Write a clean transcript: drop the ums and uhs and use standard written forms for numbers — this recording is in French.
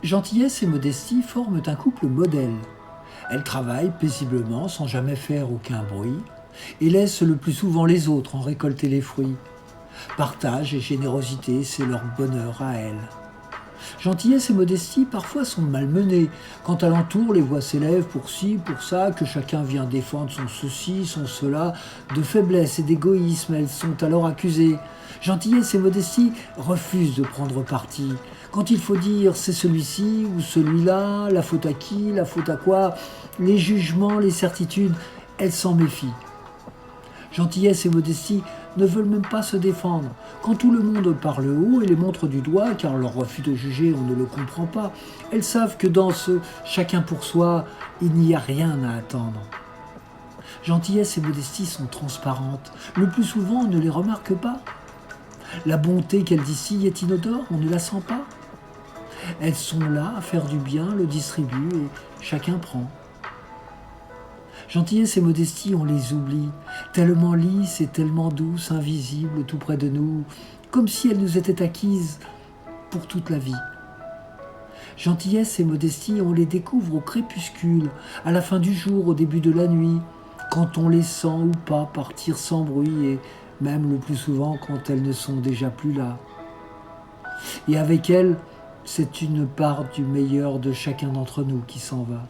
Gentillesse et modestie forment un couple modèle. Elles travaillent paisiblement sans jamais faire aucun bruit et laissent le plus souvent les autres en récolter les fruits. Partage et générosité, c'est leur bonheur à elles. Gentillesse et modestie parfois sont malmenées, quand alentour les voix s'élèvent pour ci, pour ça, que chacun vient défendre son ceci, son cela, de faiblesse et d'égoïsme, elles sont alors accusées. Gentillesse et modestie refusent de prendre parti. Quand il faut dire c'est celui-ci ou celui-là, la faute à qui, la faute à quoi, les jugements, les certitudes, elles s'en méfient. Gentillesse et modestie ne veulent même pas se défendre. Quand tout le monde parle haut et les montre du doigt, car leur refus de juger, on ne le comprend pas, elles savent que dans ce chacun pour soi, il n'y a rien à attendre. Gentillesse et modestie sont transparentes. Le plus souvent, on ne les remarque pas. La bonté qu'elles distillent est inodore, on ne la sent pas. Elles sont là à faire du bien, le distribuent et chacun prend. Gentillesse et modestie, on les oublie, tellement lisses et tellement douces, invisibles, tout près de nous, comme si elles nous étaient acquises pour toute la vie. Gentillesse et modestie, on les découvre au crépuscule, à la fin du jour, au début de la nuit, quand on les sent ou pas partir sans bruit et même le plus souvent quand elles ne sont déjà plus là. Et avec elles, c'est une part du meilleur de chacun d'entre nous qui s'en va.